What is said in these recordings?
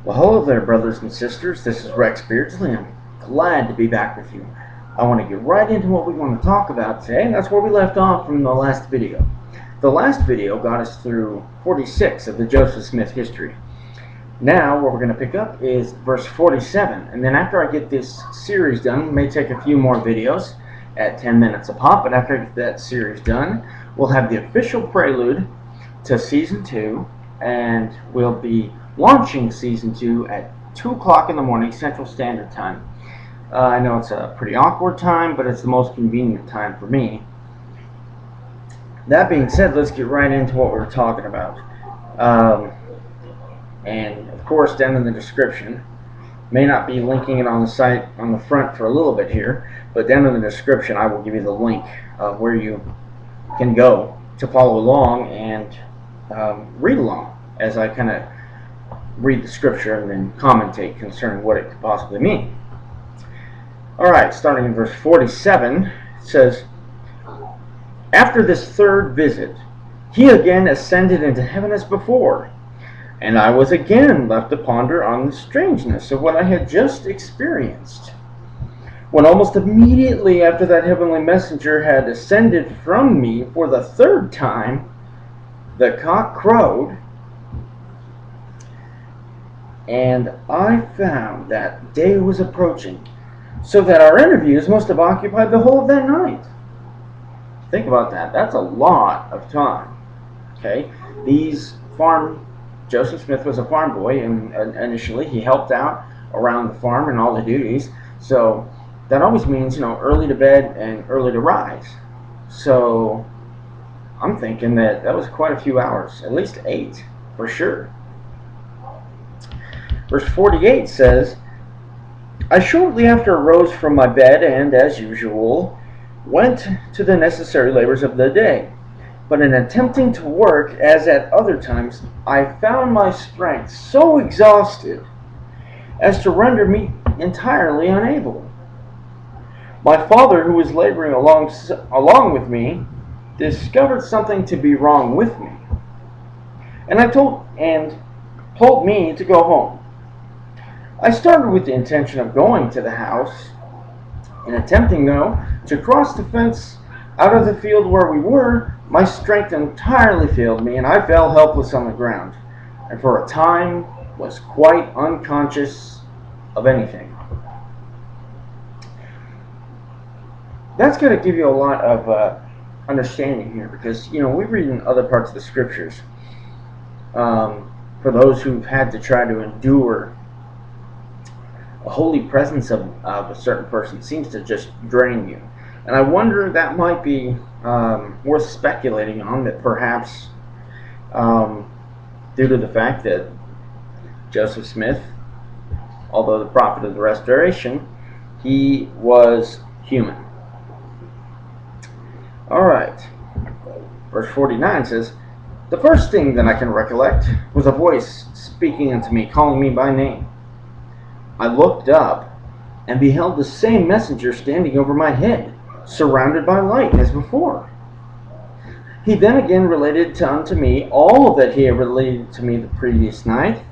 Well, hello there, brothers and sisters. This is Rex Beardsley. I'm glad to be back with you. I want to get right into what we want to talk about today, and that's where we left off from the last video. The last video got us through 46 of the Joseph Smith history. Now, what we're going to pick up is verse 47, and then after I get this series done, it may take a few more videos at 10 minutes a pop, but after I get that series done, we'll have the official prelude to Season 2, and we'll be launching Season 2 at 2 o'clock in the morning Central Standard Time. I know it's a pretty awkward time, but it's the most convenient time for me. That being said, let's get right into what we were talking about. And of course, down in the description, may not be linking it on the site on the front for a little bit here, but down in the description I will give you the link of where you can go to follow along and read along as I kind of read the scripture and then commentate concerning what it could possibly mean. Alright, starting in verse 47, it says, "After this third visit, he again ascended into heaven as before, and I was again left to ponder on the strangeness of what I had just experienced. When almost immediately after that heavenly messenger had ascended from me for the third time, the cock crowed, and I found that day was approaching, so that our interviews must have occupied the whole of that night." Think about that. That's a lot of time. Okay, Joseph Smith was a farm boy, and initially he helped out around the farm and all the duties. So that always means, early to bed and early to rise. So I'm thinking that was quite a few hours, at least 8 for sure. Verse 48 says, "I shortly after arose from my bed and, as usual, went to the necessary labors of the day. But in attempting to work, as at other times, I found my strength so exhausted as to render me entirely unable. My father, who was laboring along with me, discovered something to be wrong with me, and told me to go home. I started with the intention of going to the house. In attempting, though, to cross the fence out of the field where we were, my strength entirely failed me, and I fell helpless on the ground, and for a time was quite unconscious of anything." That's going to give you a lot of understanding here, because we read in other parts of the scriptures, for those who've had to try to endure a holy presence of a certain person seems to just drain you. And I wonder if that might be worth speculating on, that perhaps due to the fact that Joseph Smith, although the prophet of the Restoration, he was human. Alright, verse 49 says, "The first thing that I can recollect was a voice speaking unto me, calling me by name. I looked up and beheld the same messenger standing over my head, surrounded by light as before. He then again related unto me all that he had related to me the previous night,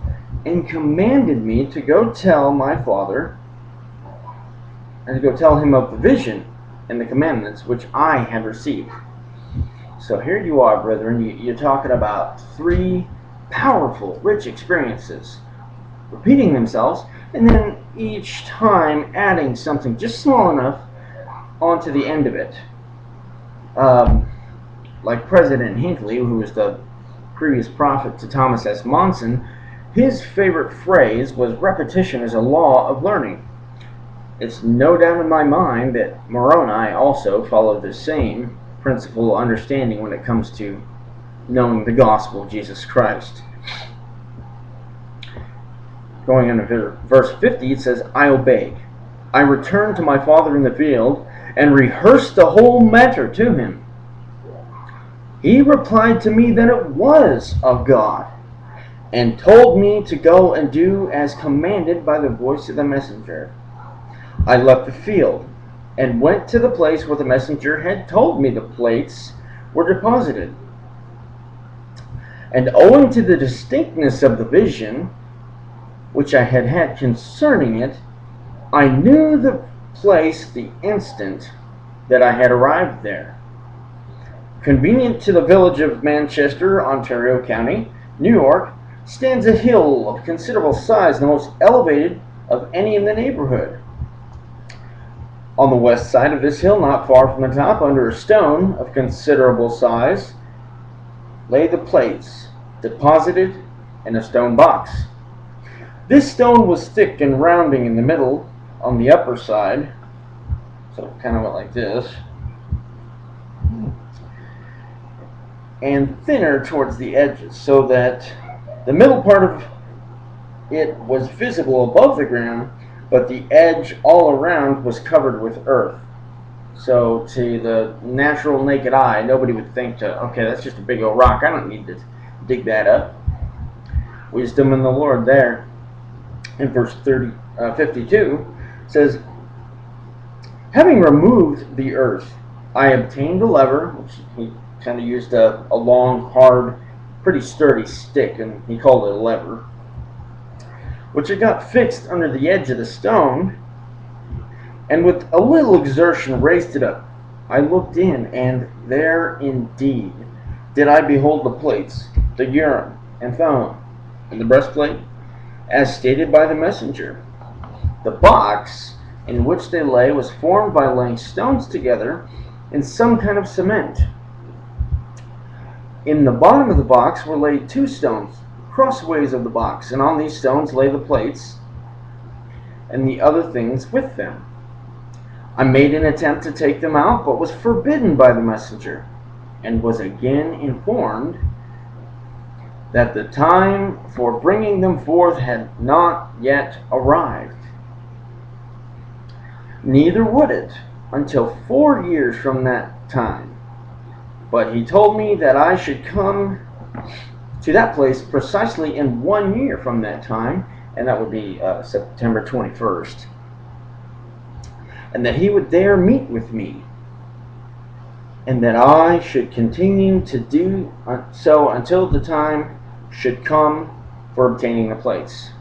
and commanded me to go tell my father, and to go tell him of the vision and the commandments which I had received." So here you are, brethren, you're talking about 3 powerful, rich experiences, repeating themselves, and then each time adding something just small enough onto the end of it. Like President Hinckley, who was the previous prophet to Thomas S. Monson, his favorite phrase was, "Repetition is a law of learning." It's no doubt in my mind that Moroni also followed the same principle of understanding when it comes to knowing the gospel of Jesus Christ. Going into verse 50, it says, "I obeyed. I returned to my father in the field, and rehearsed the whole matter to him. He replied to me that it was of God, and told me to go and do as commanded by the voice of the messenger. I left the field, and went to the place where the messenger had told me the plates were deposited. And owing to the distinctness of the vision, which I had had concerning it, I knew the place the instant that I had arrived there. Convenient to the village of Manchester, Ontario County, New York, stands a hill of considerable size, the most elevated of any in the neighborhood. On the west side of this hill, not far from the top, under a stone of considerable size, lay the plates, deposited in a stone box. This stone was thick and rounding in the middle on the upper side, so it kind of went like this, and thinner towards the edges, so that the middle part of it was visible above the ground, but the edge all around was covered with earth. So to the natural naked eye, nobody would think okay, that's just a big old rock. I don't need to dig that up. Wisdom in the Lord there. In verse 52 says, having removed the earth, I obtained a lever, which he kind of used a long, hard, pretty sturdy stick, and he called it a lever, which I got fixed under the edge of the stone, and with a little exertion raised it up. I looked in, and there indeed did I behold the plates, the Urim and Thummim, and the breastplate, as stated by the messenger. The box in which they lay was formed by laying stones together in some kind of cement. In the bottom of the box were laid 2 stones, crossways of the box, and on these stones lay the plates and the other things with them. I made an attempt to take them out, but was forbidden by the messenger, and was again informed that the time for bringing them forth had not yet arrived. Neither would it until 4 years from that time. But he told me that I should come to that place precisely in 1 year from that time, and that would be September 21st, and that he would there meet with me, and that I should continue to do so until the time should come for obtaining the plates.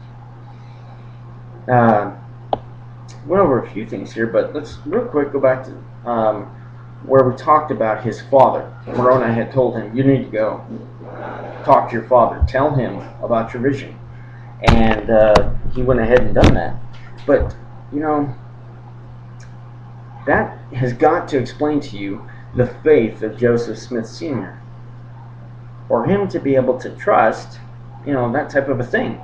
Went over a few things here, but let's real quick go back to where we talked about his father. Moroni had told him, you need to go talk to your father, tell him about your vision, and he went ahead and done that. But you know, that has got to explain to you the faith of Joseph Smith Sr. For him to be able to trust, you know, that type of a thing.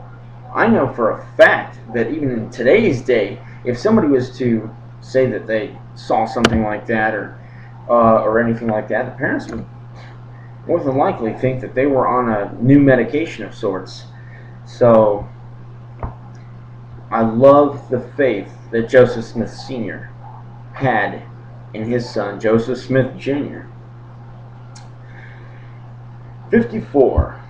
I know for a fact that even in today's day, if somebody was to say that they saw something like that or anything like that, the parents would more than likely think that they were on a new medication of sorts. So I love the faith that Joseph Smith Sr. had in his son, Joseph Smith Jr. 54.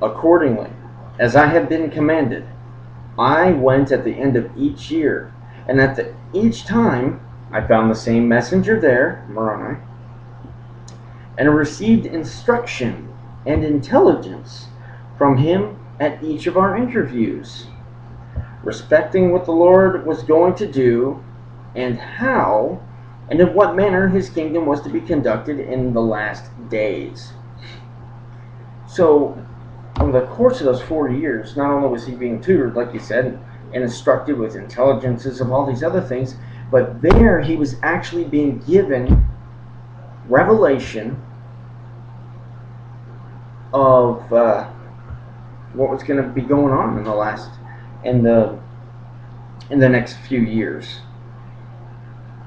Accordingly, as I had been commanded, I went at the end of each year, and at each time I found the same messenger there, Moroni, and received instruction and intelligence from him at each of our interviews, respecting what the Lord was going to do, and how and in what manner his kingdom was to be conducted in the last days. So, over the course of those 4 years, not only was he being tutored, like you said, and instructed with intelligences of all these other things, but there he was actually being given revelation of what was going to be going on in the next few years.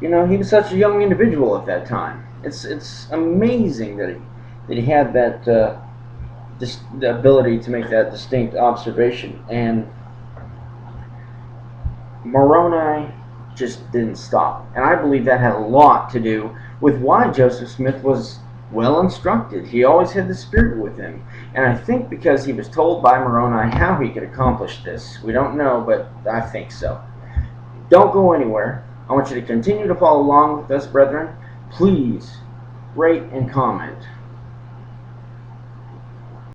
You know, he was such a young individual at that time. It's amazing that he had that the ability to make that distinct observation. And Moroni just didn't stop. And I believe that had a lot to do with why Joseph Smith was well instructed. He always had the Spirit with him. And I think because he was told by Moroni how he could accomplish this. We don't know, but I think so. Don't go anywhere. I want you to continue to follow along with us, brethren. Please rate and comment.